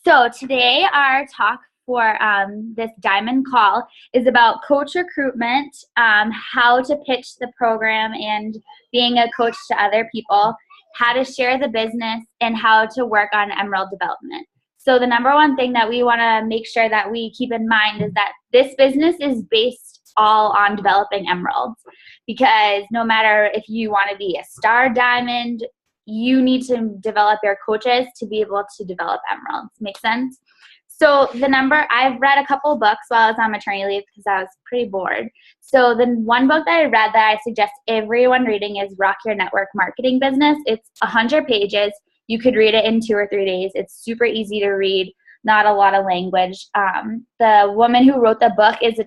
So today our talk for this Diamond Call is about coach recruitment, how to pitch the program and being a coach to other people, how to share the business, and how to work on Emerald development. So the number one thing that we want to make sure that we keep in mind is that this business is based all on developing emeralds, because no matter if you want to be a star diamond, you need to develop your coaches to be able to develop emeralds. Make sense? So I've read a couple books while I was on maternity leave because I was pretty bored. So the one book that I read that I suggest everyone reading is Rock Your Network Marketing Business. It's 100 pages. You could read it in 2 or 3 days. It's super easy to read, not a lot of language. The woman who wrote the book is a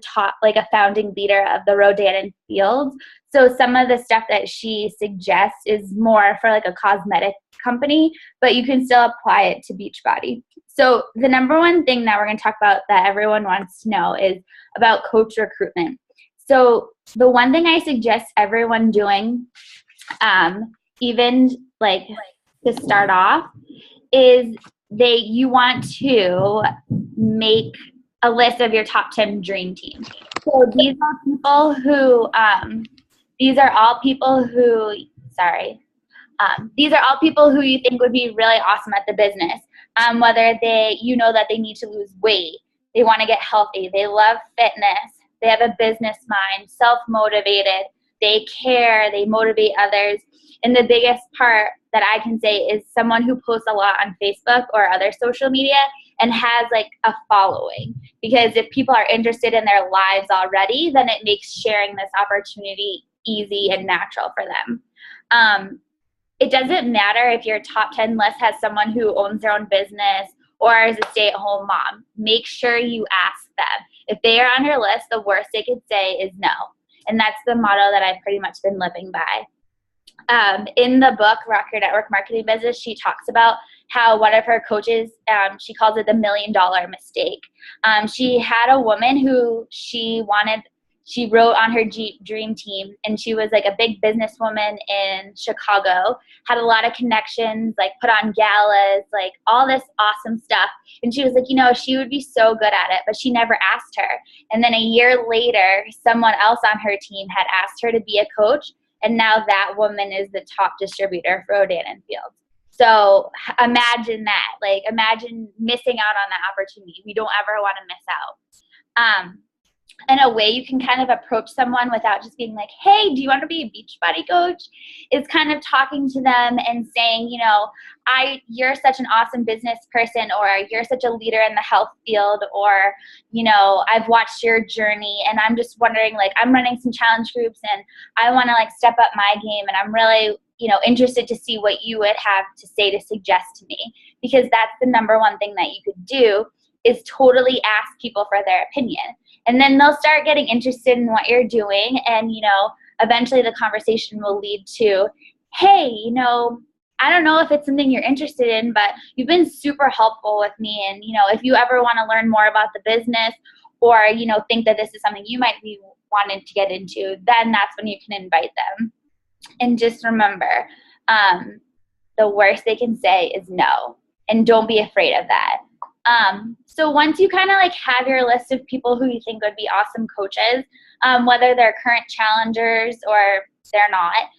founding leader of the Rodan Fields. So some of the stuff that she suggests is more for like a cosmetic company, but you can still apply it to Beachbody. So the number one thing that we're going to talk about that everyone wants to know is about coach recruitment. So the one thing I suggest everyone doing, even like to start off, is you want to make a list of your top 10 dream team. So these are all people who you think would be really awesome at the business. Whether that they need to lose weight, they want to get healthy, they love fitness, they have a business mind, self-motivated, they care, they motivate others. And the biggest part that I can say is someone who posts a lot on Facebook or other social media and has like a following. Because if people are interested in their lives already, then it makes sharing this opportunity easy and natural for them. It doesn't matter if your top 10 list has someone who owns their own business or is a stay-at-home mom. Make sure you ask them. If they are on your list, the worst they could say is no. And that's the motto that I've pretty much been living by. In the book, Rock Your Network Marketing Business, she talks about how one of her coaches, she calls it the $1 million mistake. She had a woman who she wrote on her dream team, and she was like a big businesswoman in Chicago, had a lot of connections, like put on galas, like all this awesome stuff. And she was like, she would be so good at it, but she never asked her. And then a year later, someone else on her team had asked her to be a coach. And now that woman is the top distributor for Rodan Fields. So imagine that. Like, imagine missing out on that opportunity. We don't ever want to miss out. And a way you can kind of approach someone without just being like, hey, do you want to be a Beachbody coach? Is kind of talking to them and saying, you're such an awesome business person, or you're such a leader in the health field, or, I've watched your journey and I'm just wondering, like, I'm running some challenge groups and I want to like step up my game, and I'm really, interested to see what you would have to say to suggest to me, because that's the number one thing that you could do is totally ask people for their opinion. And then they'll start getting interested in what you're doing. And, eventually the conversation will lead to, hey, I don't know if it's something you're interested in, but you've been super helpful with me. And, if you ever want to learn more about the business, or, think that this is something you might be wanting to get into, then that's when you can invite them. And just remember, the worst they can say is no. And don't be afraid of that. So once you kind of like have your list of people who you think would be awesome coaches, whether they're current challengers or they're not,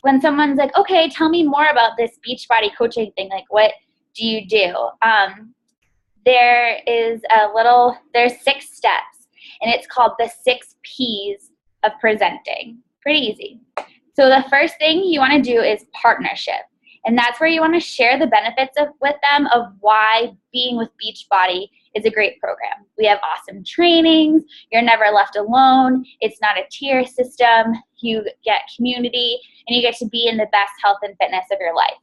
when someone's like, okay, tell me more about this Beachbody coaching thing, like what do you do? There's 6 steps, and it's called the 6 P's of presenting. Pretty easy. So the first thing you want to do is partnership. And that's where you want to share the benefits with them of why being with Beachbody is a great program. We have awesome trainings. You're never left alone. It's not a tier system. You get community, and you get to be in the best health and fitness of your life.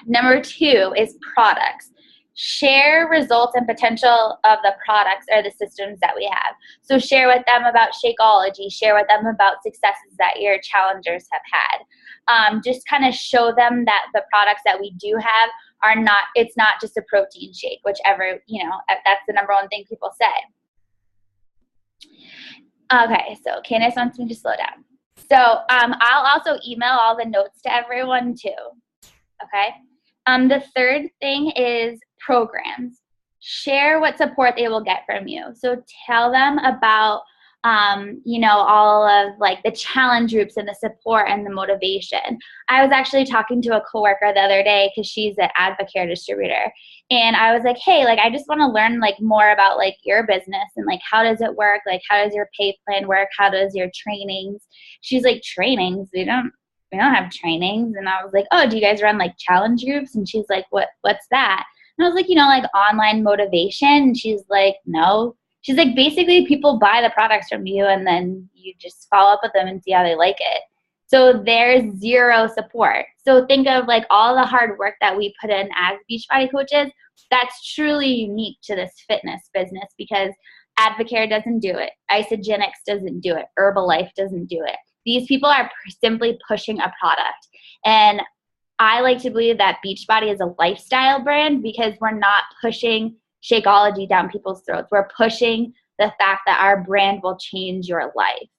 Number 2 is products. Share results and potential of the products or the systems that we have. So share with them about Shakeology. Share with them about successes that your challengers have had. Just kind of show them that the products that we do have it's not just a protein shake, whichever, that's the number one thing people say. Okay, so Candace wants me to slow down. So I'll also email all the notes to everyone too. Okay. The third thing is programs. Share what support they will get from you. So tell them about all of like the challenge groups and the support and the motivation. I was actually talking to a coworker the other day because she's an Advocare distributor. And I was like, hey, like, I just want to learn like more about like your business and like, how does it work? Like, how does your pay plan work? How does your trainings? She's like, trainings? We don't have trainings. And I was like, oh, do you guys run like challenge groups? And she's like, what's that? And I was like, like online motivation. And she's like, no. She's like, basically people buy the products from you and then you just follow up with them and see how they like it. So there's zero support. So think of like all the hard work that we put in as Beachbody coaches. That's truly unique to this fitness business because Advocare doesn't do it. Isagenix doesn't do it. Herbalife doesn't do it. These people are simply pushing a product. And I like to believe that Beachbody is a lifestyle brand because we're not pushing Shakeology down people's throats. We're pushing the fact that our brand will change your life.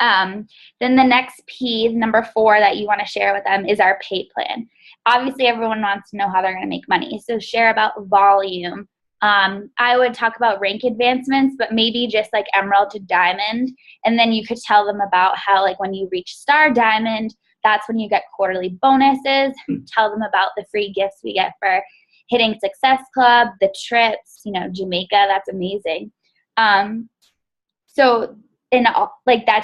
Then the next P, number 4 that you want to share with them is our pay plan. Obviously, everyone wants to know how they're going to make money. So share about volume. I would talk about rank advancements, but maybe just like Emerald to Diamond. And then you could tell them about how like when you reach Star Diamond, that's when you get quarterly bonuses. Tell them about the free gifts we get for hitting Success Club, the trips, Jamaica, that's amazing. That's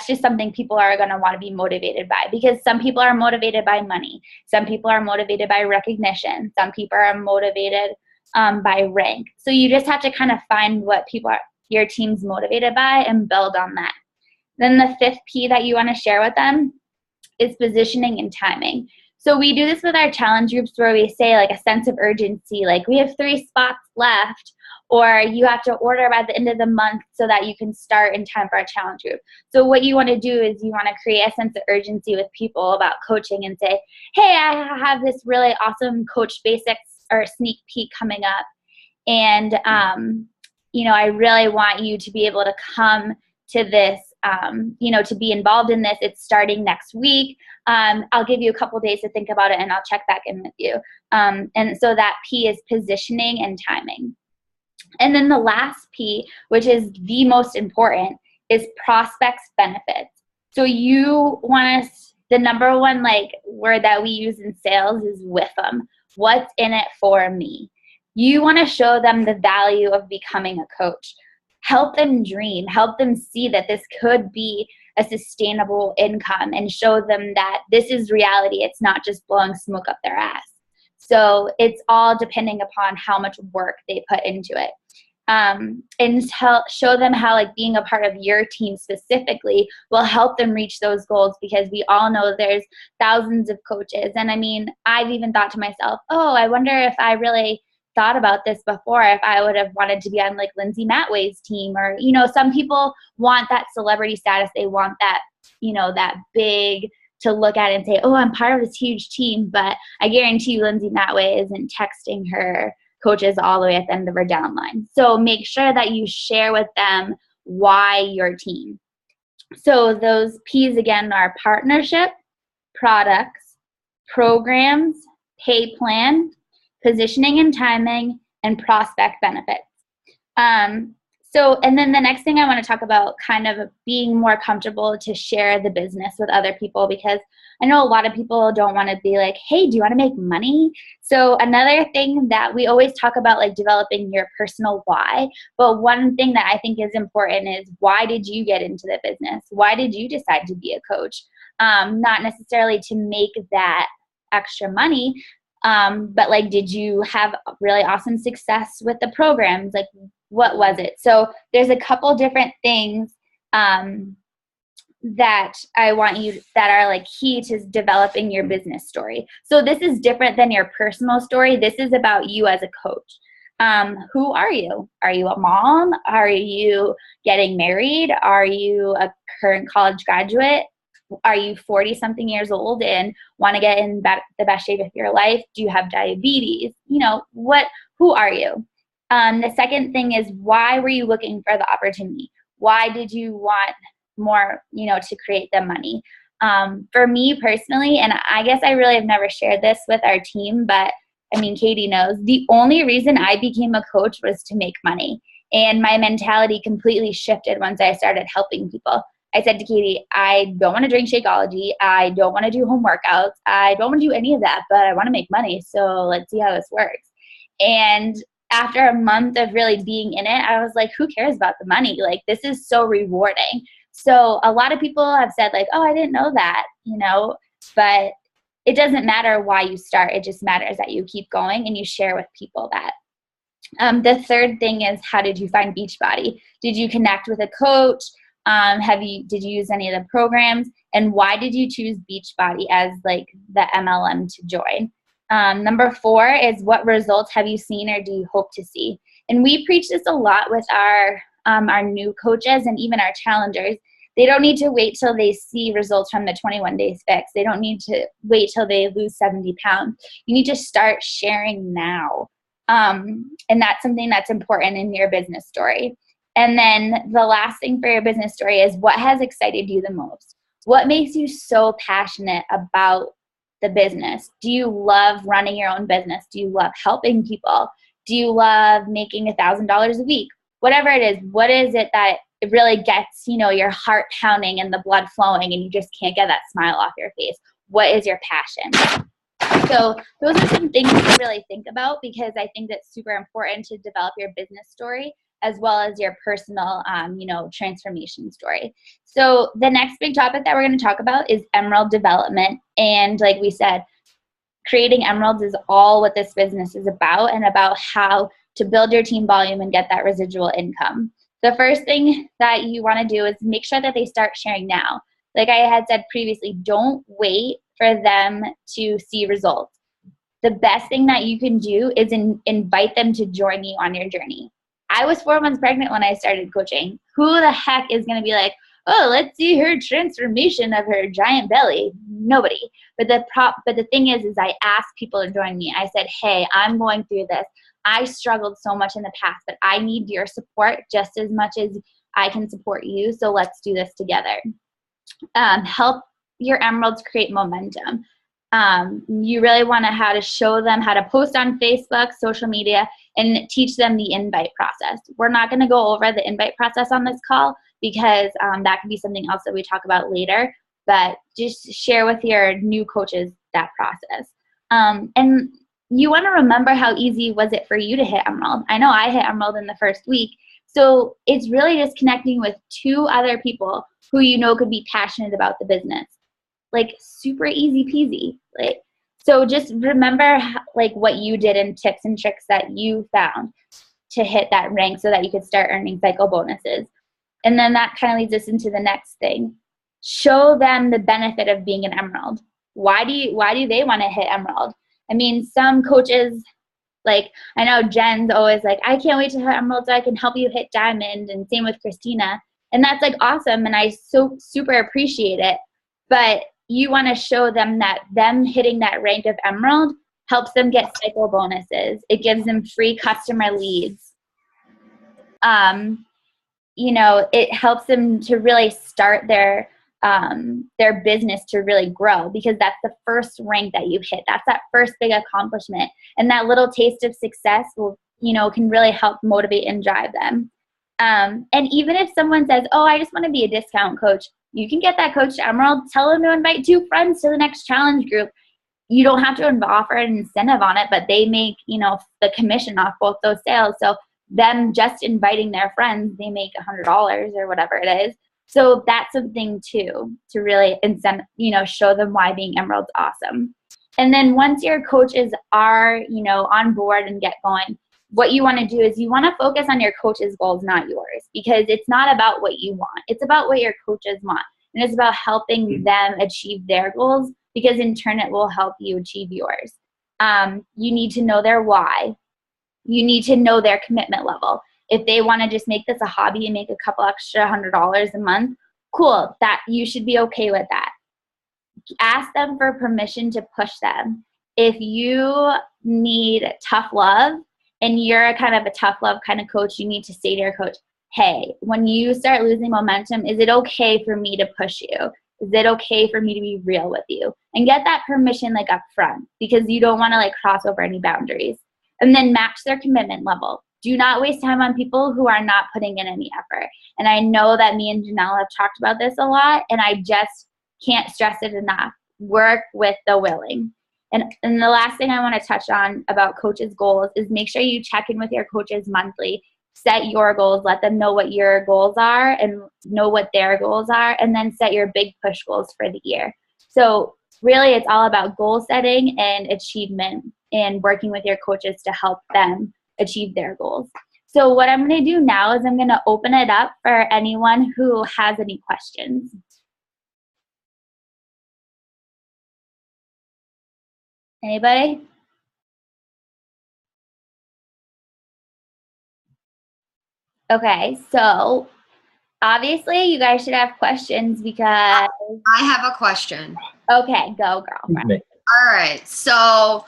just something people are going to want to be motivated by because some people are motivated by money. Some people are motivated by recognition. Some people are motivated by rank. So you just have to kind of find what your team's motivated by and build on that. Then the 5th P that you want to share with them is positioning and timing. So we do this with our challenge groups where we say like a sense of urgency, like we have 3 spots left, or you have to order by the end of the month so that you can start in time for a challenge group. So what you want to do is you want to create a sense of urgency with people about coaching and say, hey, I have this really awesome Coach Basics or sneak peek coming up. And, I really want you to be able to come to this, to be involved in this. It's starting next week. I'll give you a couple days to think about it and I'll check back in with you. And so that P is positioning and timing. And then the last P, which is the most important, is prospects benefits. So you want us, the number one word that we use in sales is with them. What's in it for me? You want to show them the value of becoming a coach. Help them dream. Help them see that this could be a sustainable income and show them that this is reality. It's not just blowing smoke up their ass. So it's all depending upon how much work they put into it. And show them how being a part of your team specifically will help them reach those goals, because we all know there's thousands of coaches. And I mean, I've even thought to myself, oh, I wonder if I really thought about this before, if I would have wanted to be on Lindsay Matway's team, or, some people want that celebrity status. They want that, that big to look at and say, oh, I'm part of this huge team. But I guarantee you Lindsay Matway isn't texting her coaches all the way at the end of her downline. So make sure that you share with them why your team. So those P's again are partnership, products, programs, pay plan, positioning and timing, and prospect benefits. And then the next thing I want to talk about, kind of being more comfortable to share the business with other people, because I know a lot of people don't want to be like, hey, do you want to make money? So another thing that we always talk about, developing your personal why. But one thing that I think is important is, why did you get into the business? Why did you decide to be a coach? Not necessarily to make that extra money, but did you have really awesome success with the programs? What was it? So there's a couple different things that I want you, that are key to developing your business story. So this is different than your personal story. This is about you as a coach. Who are you? Are you a mom? Are you getting married? Are you a current college graduate? Are you 40-something years old and want to get in the best shape of your life? Do you have diabetes? Who are you? The second thing is, why were you looking for the opportunity? Why did you want more, to create the money? For me personally, and I guess I really have never shared this with our team, but I mean, Katie knows, the only reason I became a coach was to make money. And my mentality completely shifted once I started helping people. I said to Katie, I don't want to drink Shakeology. I don't want to do home workouts. I don't want to do any of that, but I want to make money. So let's see how this works. And after a month of really being in it, I was like, who cares about the money? Like, this is so rewarding. So a lot of people have said like, oh, I didn't know that, but it doesn't matter why you start. It just matters that you keep going and you share with people that. The third thing is, how did you find Beachbody? Did you connect with a coach? Did you use any of the programs? And why did you choose Beachbody as like the MLM to join? Number 4 is, what results have you seen or do you hope to see? And we preach this a lot with our new coaches and even our challengers. They don't need to wait till they see results from the 21 days fix. They don't need to wait till they lose 70 pounds. You need to start sharing now. And that's something that's important in your business story. And then the last thing for your business story is, what has excited you the most? What makes you so passionate about the business? Do you love running your own business? Do you love helping people? Do you love making $1,000 a week? Whatever it is, what is it that it really gets, your heart pounding and the blood flowing and you just can't get that smile off your face? What is your passion? So those are some things to really think about, because I think that's super important to develop your business story as well as your personal, transformation story. So the next big topic that we're going to talk about is emerald development. And like we said, creating emeralds is all what this business is about, and about how to build your team volume and get that residual income. The first thing that you want to do is make sure that they start sharing now. Like I had said previously, don't wait for them to see results. The best thing that you can do is invite them to join you on your journey. I was 4 months pregnant when I started coaching. Who the heck is going to be like, oh, let's see her transformation of her giant belly? Nobody. But the thing is I asked people to join me. I said, hey, I'm going through this. I struggled so much in the past, but I need your support just as much as I can support you. So let's do this together. Help your emeralds create momentum. You really want to how to show them how to post on Facebook, social media, and teach them the invite process. We're not going to go over the invite process on this call, because that could be something else that we talk about later, but just share with your new coaches that process. And you want to remember, how easy was it for you to hit emerald? I know I hit emerald in the first week. So it's really just connecting with 2 other people who could be passionate about the business. Like, super easy peasy. Like, so just remember like what you did and tips and tricks that you found to hit that rank so that you could start earning cycle bonuses. And then that kind of leads us into the next thing. Show them the benefit of being an emerald. Why do they want to hit emerald? I mean, some coaches, like, I know Jen's always like, I can't wait to hit emerald so I can help you hit diamond, and same with Christina. And that's like awesome, and I so super appreciate it. But you want to show them that them hitting that rank of emerald helps them get cycle bonuses. It gives them free customer leads. It helps them to really start their business to really grow, because that's the first rank that you hit. That's that first big accomplishment. And that little taste of success will, can really help motivate and drive them. And even if someone says, oh, I just want to be a discount coach, you can get that coach to emerald. Tell them to invite 2 friends to the next challenge group. You don't have to offer an incentive on it, but they make, the commission off both those sales. So them just inviting their friends, they make $100 or whatever it is. So that's something too, to really show them why being emerald's awesome. And then once your coaches are, on board and get going, what you want to do is you want to focus on your coach's goals, not yours, because it's not about what you want. It's about what your coaches want. And it's about helping them achieve their goals, because in turn it will help you achieve yours. You need to know their why. You need to know their commitment level. If they want to just make this a hobby and make a couple extra $100 a month, cool, that you should be okay with that. Ask them for permission to push them. If you need tough love and you're kind of a tough love kind of coach, you need to say to your coach, hey, when you start losing momentum, is it okay for me to push you? Is it okay for me to be real with you? And get that permission like up front, because you don't want to like cross over any boundaries. And then match their commitment level. Do not waste time on people who are not putting in any effort. And I know that me and Janelle have talked about this a lot, and I just can't stress it enough. Work with the willing. And the last thing I want to touch on about coaches' goals is make sure you check in with your coaches monthly. Set your goals, let them know what your goals are and know what their goals are, and then set your big push goals for the year. So really it's all about goal setting and achievement and working with your coaches to help them achieve their goals. So what I'm going to do now is I'm going to open it up for anyone who has any questions. Anybody? Okay, so obviously you guys should have questions because I have a question. Okay, go girlfriend. All right. So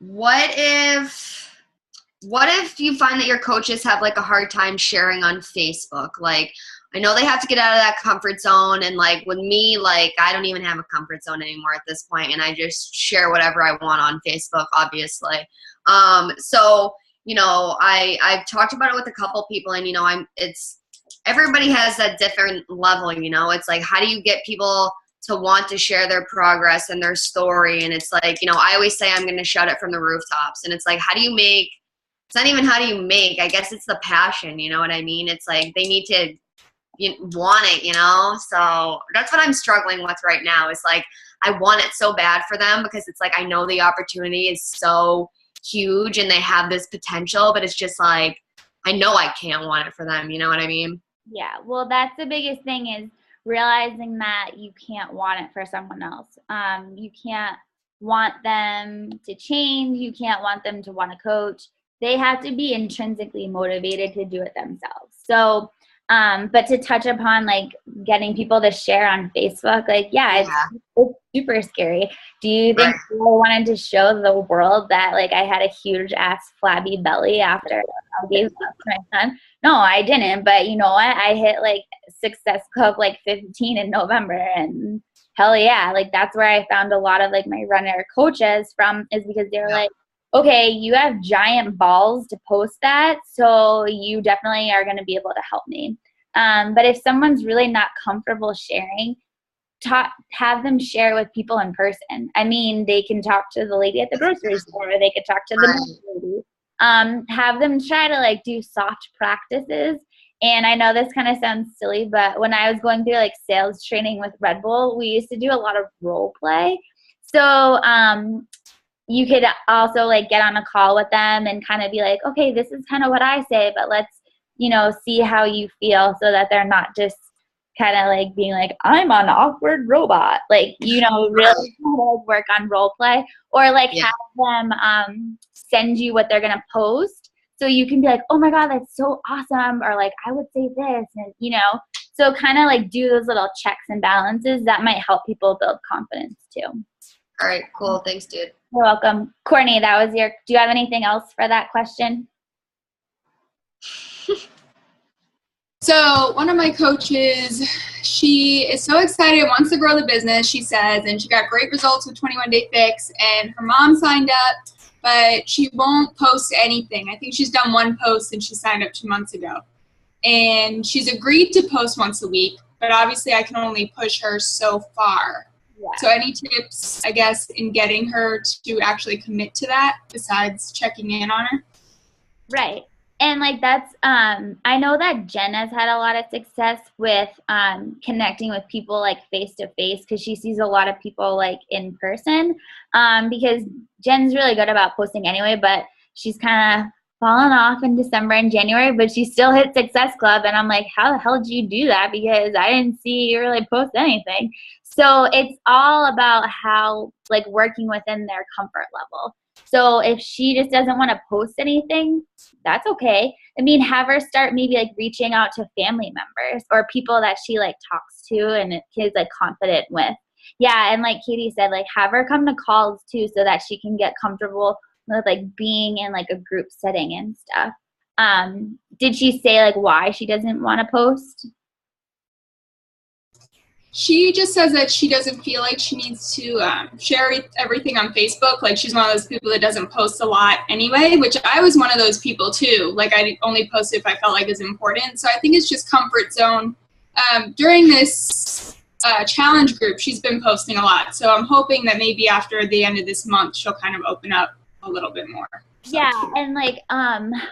what if you find that your coaches have like a hard time sharing on Facebook? Like, I know they have to get out of that comfort zone, and like with me, like I don't even have a comfort zone anymore at this point, and I just share whatever I want on Facebook, obviously. So you know, I've talked about it with a couple people, and you know, everybody has that different level. You know, it's like, how do you get people to want to share their progress and their story? And it's like, you know, I always say I'm going to shout it from the rooftops, and it's like, how do you make? It's not even how do you make. I guess it's the passion. You know what I mean? It's like they need to want it, you know? So that's what I'm struggling with right now. It's like I want it so bad for them because it's like I know the opportunity is so huge and they have this potential, but it's just like I know I can't want it for them. You know what I mean? Yeah, well, that's the biggest thing is realizing that you can't want it for someone else. You can't want them to change. You can't want them to want to coach. They have to be intrinsically motivated to do it themselves. So, but to touch upon like getting people to share on Facebook, like, yeah. It's super scary. Do you think I wanted to show the world that like I had a huge ass flabby belly after I gave birth to my son? No, I didn't. But you know what? I hit like Success Club like 15 in November, and hell yeah, like that's where I found a lot of like my runner coaches from, is because they were like, okay, you have giant balls to post that, so you definitely are going to be able to help me. But if someone's really not comfortable sharing, have them share with people in person. I mean, they can talk to the lady at the grocery store, or they could talk to the lady. Have them try to like do soft practices. And I know this kind of sounds silly, but when I was going through like sales training with Red Bull, we used to do a lot of role play. So you could also like get on a call with them and kind of be like, okay, this is kind of what I say, but let's, you know, see how you feel, so that they're not just kind of like being like, I'm an awkward robot. Like, you know, really work on role play, or like have them send you what they're going to post. So you can be like, oh my God, that's so awesome. Or like, I would say this, and you know, so kind of like do those little checks and balances that might help people build confidence too. All right, cool. Thanks, dude. You're welcome. Courtney, do you have anything else for that question? So one of my coaches, she is so excited, wants to grow the business, she says, and she got great results with 21 Day Fix, and her mom signed up, but she won't post anything. I think she's done one post and she signed up 2 months ago. And she's agreed to post once a week, but obviously I can only push her so far. Yeah. So any tips, I guess, in getting her to actually commit to that besides checking in on her? Right. And like that's, I know that Jen has had a lot of success with connecting with people like face to face, because she sees a lot of people like in person, because Jen's really good about posting anyway, but she's kind of fallen off in December and January, but she still hit Success Club. And I'm like, how the hell did you do that? Because I didn't see you really post anything. So it's all about how like working within their comfort level. So if she just doesn't want to post anything, that's okay. I mean, have her start maybe like reaching out to family members or people that she like talks to and is like confident with. Yeah, and like Katie said, like have her come to calls too, so that she can get comfortable with like being in like a group setting and stuff. Did she say like why she doesn't want to post? She just says that she doesn't feel like she needs to share everything on Facebook. Like, she's one of those people that doesn't post a lot anyway, which I was one of those people too. Like, I only posted if I felt like it was important. So I think it's just comfort zone. During this challenge group, she's been posting a lot. So I'm hoping that maybe after the end of this month, she'll kind of open up a little bit more. So. Yeah, and like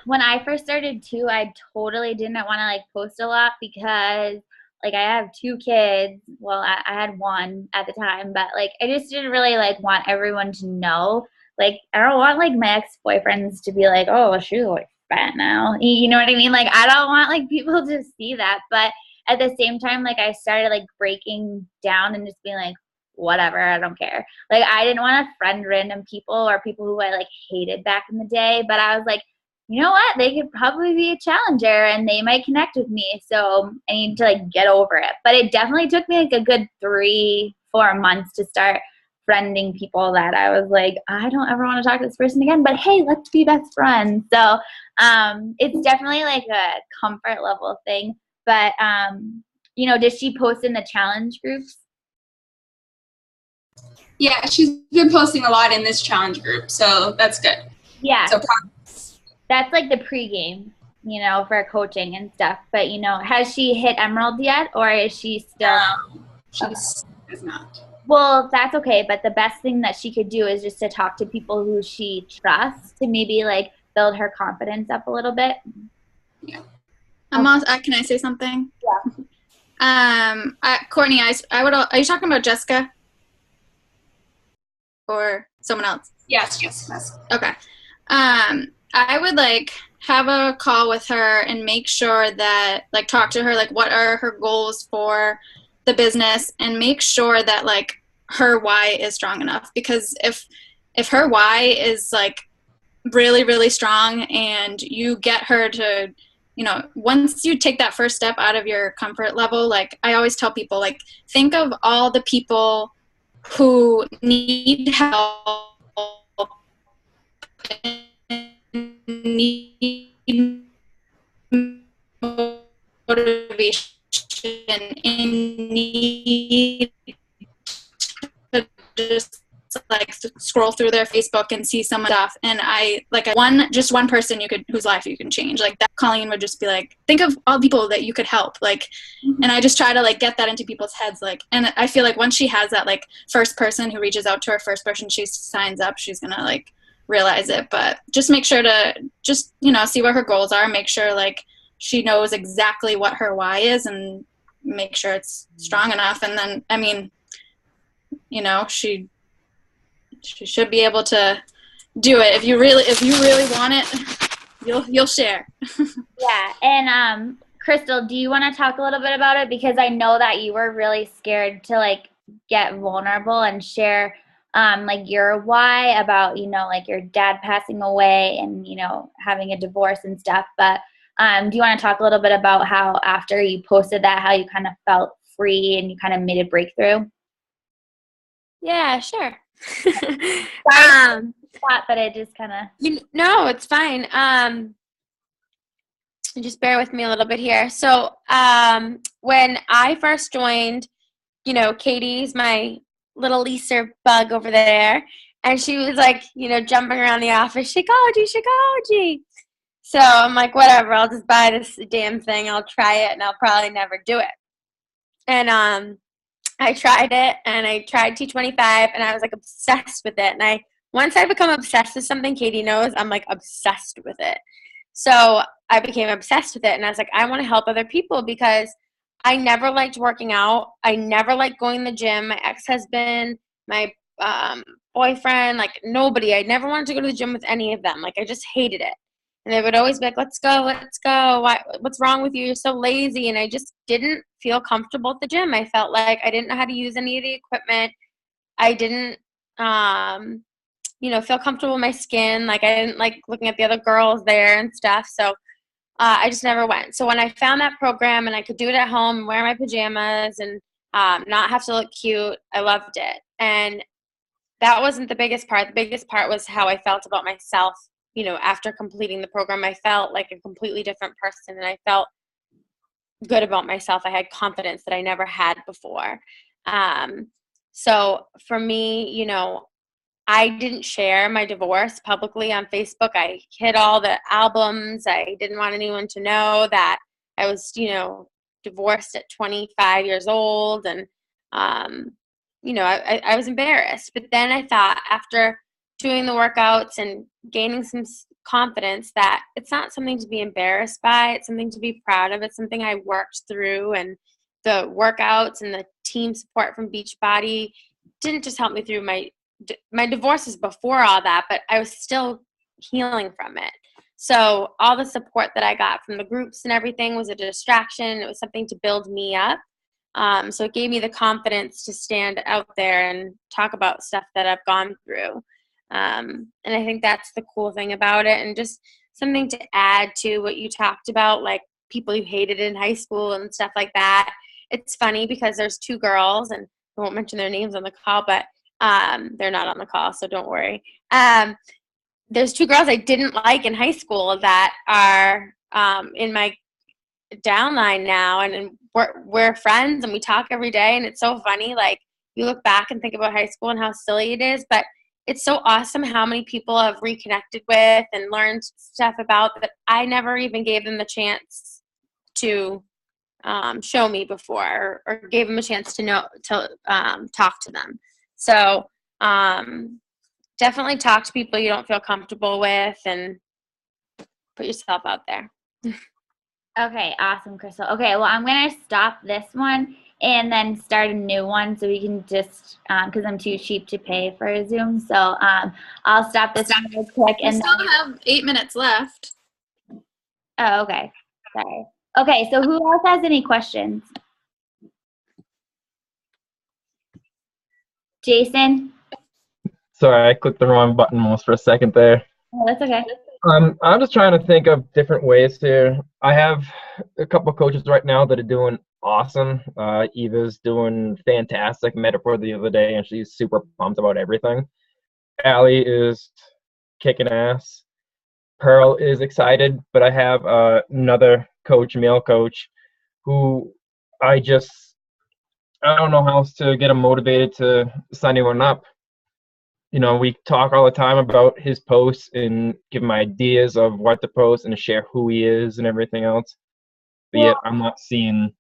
when I first started too, I totally didn't want to like post a lot because like I have 2 kids. Well, I had 1 at the time, but like I just didn't really like want everyone to know. Like I don't want like my ex-boyfriends to be like, oh, she's like fat now. You know what I mean? Like I don't want like people to see that. But at the same time, like I started like breaking down and just being like, whatever, I don't care. Like I didn't want to friend random people or people who I like hated back in the day, but I was like, you know what? They could probably be a challenger and they might connect with me. So I need to like get over it. But it definitely took me like a good 3-4 months to start friending people that I was like, I don't ever want to talk to this person again, but hey, let's be best friends. So it's definitely like a comfort level thing. But you know, does she post in the challenge groups? Yeah, she's been posting a lot in this challenge group, so that's good. Yeah. So that's like the pregame, you know, for coaching and stuff. But, you know, has she hit Emerald yet, or is she still? She is not. Well, that's okay. But the best thing that she could do is just to talk to people who she trusts to maybe like build her confidence up a little bit. Yeah. Can I say something? Yeah. Courtney, are you talking about Jessica? Or someone else? Yes. Okay. I would like have a call with her and make sure that like talk to her like what are her goals for the business and make sure that like her why is strong enough, because if her why is like really, really strong and you get her to, you know, once you take that first step out of your comfort level, like I always tell people, like think of all the people who need help, need motivation, and need to just like scroll through their Facebook and see some stuff, and I like one person whose life you can change. Like that, Colleen would just be like, think of all the people that you could help, like, and I just try to like get that into people's heads, like, and I feel like once she has that like first person who reaches out to her, first person she signs up, she's gonna like realize it. But just make sure to just, you know, see what her goals are, make sure like she knows exactly what her why is, and make sure it's strong enough. And then, I mean, you know, she should be able to do it. If you really want it, you'll share. Yeah. And Crystal, do you want to talk a little bit about it? Because I know that you were really scared to like get vulnerable and share like your why about, you know, like your dad passing away and, you know, having a divorce and stuff. But do you want to talk a little bit about how after you posted that, how you kind of felt free and you kind of made a breakthrough? Yeah, sure. Sorry, but it just kind of. No, it's fine. Just bear with me a little bit here. So when I first joined, you know, Katie's my little Lisa bug over there, and she was like, you know, jumping around the office, Shakeology. So I'm like, whatever, I'll just buy this damn thing. I'll try it, and I'll probably never do it. And I tried it, and I tried T25, and I was like obsessed with it. And once I become obsessed with something, Katie knows I'm like obsessed with it. So I became obsessed with it, and I was like, I want to help other people because I never liked working out. I never liked going to the gym. My ex-husband, my boyfriend, like nobody. I never wanted to go to the gym with any of them. Like I just hated it. And they would always be like, let's go. What's wrong with you? You're so lazy. And I just didn't feel comfortable at the gym. I felt like I didn't know how to use any of the equipment. I didn't, you know, feel comfortable in my skin. Like I didn't like looking at the other girls there and stuff. So I just never went. So when I found that program and I could do it at home, wear my pajamas and not have to look cute, I loved it. And that wasn't the biggest part. The biggest part was how I felt about myself. You know, after completing the program, I felt like a completely different person, and I felt good about myself. I had confidence that I never had before. So for me, you know, I didn't share my divorce publicly on Facebook. I hid all the albums. I didn't want anyone to know that I was, you know, divorced at 25 years old. And, you know, I was embarrassed. But then I thought, after doing the workouts and gaining some confidence, that it's not something to be embarrassed by. It's something to be proud of. It's something I worked through. And the workouts and the team support from Beachbody didn't just help me through my divorce is before all that, but I was still healing from it. So all the support that I got from the groups and everything was a distraction. It was something to build me up. So it gave me the confidence to stand out there and talk about stuff that I've gone through. And I think that's the cool thing about it. And just something to add to what you talked about, like people you hated in high school and stuff like that. It's funny because there's two girls, and I won't mention their names on the call, but they're not on the call, so don't worry. There's two girls I didn't like in high school that are in my downline now, and we're friends and we talk every day, and it's so funny. Like, you look back and think about high school and how silly it is, but it's so awesome how many people have reconnected with and learned stuff about that I never even gave them the chance to show me before, or gave them a chance to talk to them. So definitely talk to people you don't feel comfortable with and put yourself out there. Okay, awesome, Crystal. Okay, well, I'm going to stop this one and then start a new one so we can just, because I'm too cheap to pay for a Zoom. So I'll stop this one real quick. We still have 8 minutes left. Oh, okay. Sorry. Okay, so who else has any questions? Jason? Sorry, I clicked the wrong button almost for a second there. Oh, that's okay. I'm just trying to think of different ways here. I have a couple of coaches right now that are doing awesome. Eva's doing fantastic. Met her for the other day, and she's super pumped about everything. Allie is kicking ass. Pearl is excited, but I have another coach, male coach, who I don't know how else to get him motivated to sign anyone up. You know, we talk all the time about his posts and give him ideas of what to post and to share who he is and everything else. But yet I'm not seeing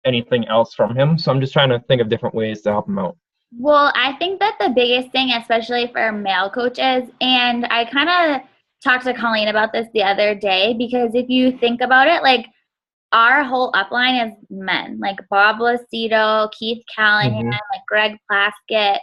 anything else from him. So I'm just trying to think of different ways to help him out. Well, I think that the biggest thing, especially for male coaches, and I kind of talked to Colleen about this the other day, because if you think about it, like, our whole upline is men, like Bob Lucido, Keith Callahan, like Greg Plaskett.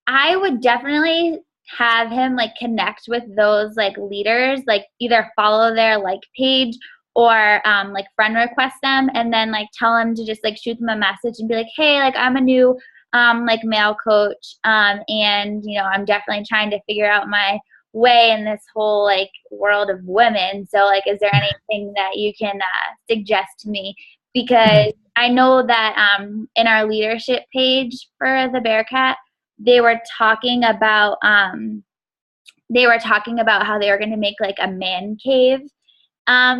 I would definitely have him like connect with those like leaders, like either follow their like page or like friend request them, and then like tell them to just like shoot them a message and be like, hey, like I'm a new like male coach, and you know, I'm definitely trying to figure out my way in this whole like world of women. So like, is there anything that you can suggest to me? Because I know that in our leadership page for the Bearcat, they were talking about how they were going to make like a man cave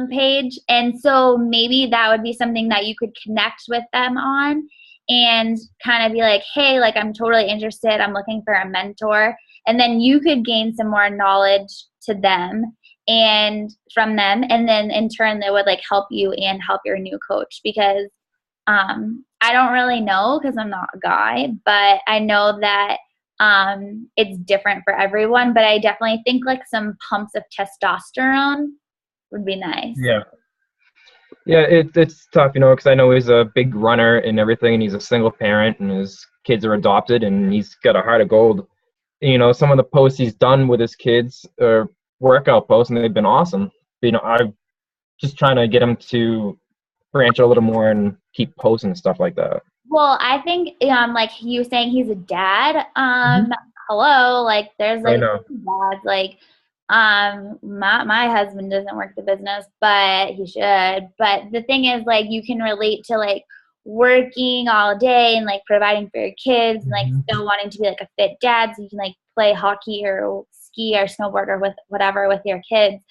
page, and so maybe that would be something that you could connect with them on and kind of be like, hey, like I'm totally interested, I'm looking for a mentor, and then you could gain some more knowledge to them and from them, and then in turn they would like help you and help your new coach. Because I don't really know, because I'm not a guy, but I know that it's different for everyone. But I definitely think like some pumps of testosterone would be nice. Yeah, it's tough, you know, because I know he's a big runner and everything, and he's a single parent, and his kids are adopted, and he's got a heart of gold. You know, some of the posts he's done with his kids are workout posts, and they've been awesome. You know, I'm just trying to get him to branch a little more and keep posting and stuff like that. Well, I think like you saying he's a dad, hello, like there's like dads, like my husband doesn't work the business, but he should. But the thing is, like, you can relate to like working all day and like providing for your kids and like still wanting to be like a fit dad, so you can like play hockey or ski or snowboard or with whatever with your kids.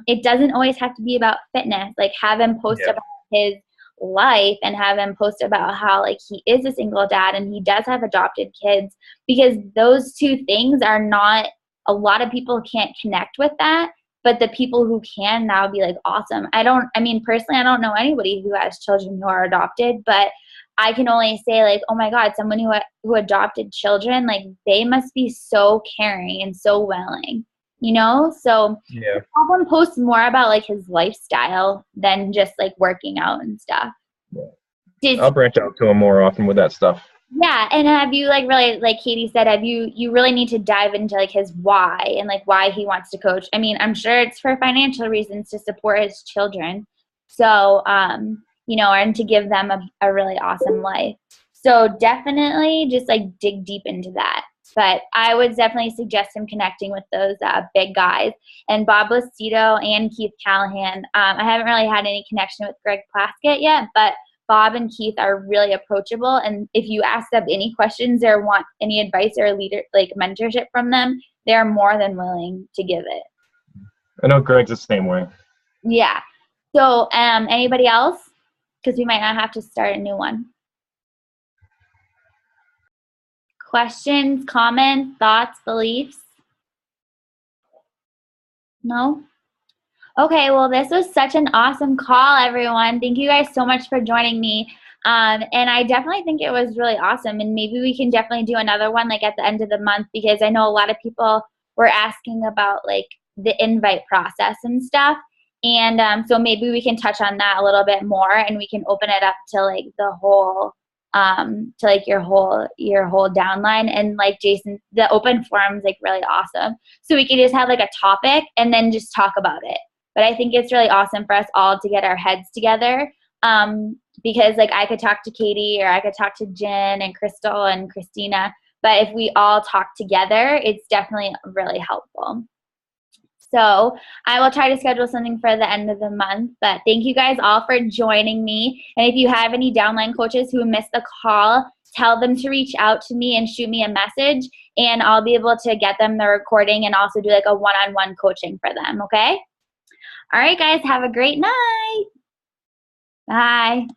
It doesn't always have to be about fitness. Like, have him post about his life and have him post about how like he is a single dad and he does have adopted kids, because those two things are not, a lot of people can't connect with that, but the people who can now be like, awesome. I mean, personally, I don't know anybody who has children who are adopted, but I can only say like, oh my God, someone who adopted children, like they must be so caring and so willing, you know? So Yeah. have him post more about like his lifestyle than just like working out and stuff. I'll branch out to him more often with that stuff. Yeah, and have you like really, like Katie said, you really need to dive into like his why and like why he wants to coach. I mean, I'm sure it's for financial reasons to support his children. So, you know, and to give them a really awesome life. So definitely just like dig deep into that. But I would definitely suggest him connecting with those big guys. And Bob Lucido and Keith Callahan. I haven't really had any connection with Greg Plaskett yet, but Bob and Keith are really approachable. And if you ask them any questions or want any advice or like mentorship from them, they're more than willing to give it. I know Greg's the same way. Yeah. So anybody else? Because we might not have to start a new one. Questions, comments, thoughts, beliefs? No? Okay, well, this was such an awesome call, everyone. Thank you guys so much for joining me. And I definitely think it was really awesome. And maybe we can definitely do another one like at the end of the month, because I know a lot of people were asking about like the invite process and stuff. And so maybe we can touch on that a little bit more, and we can open it up to like the whole to like your whole downline. And like Jason, the open forum's like really awesome. So we could just have like a topic and then just talk about it. But I think it's really awesome for us all to get our heads together, because like I could talk to Katie, or I could talk to Jen and Crystal and Christina, but if we all talk together, it's definitely really helpful. So I will try to schedule something for the end of the month. But thank you guys all for joining me. And if you have any downline coaches who missed the call, tell them to reach out to me and shoot me a message, and I'll be able to get them the recording and also do like a one-on-one coaching for them, okay? All right, guys, have a great night. Bye.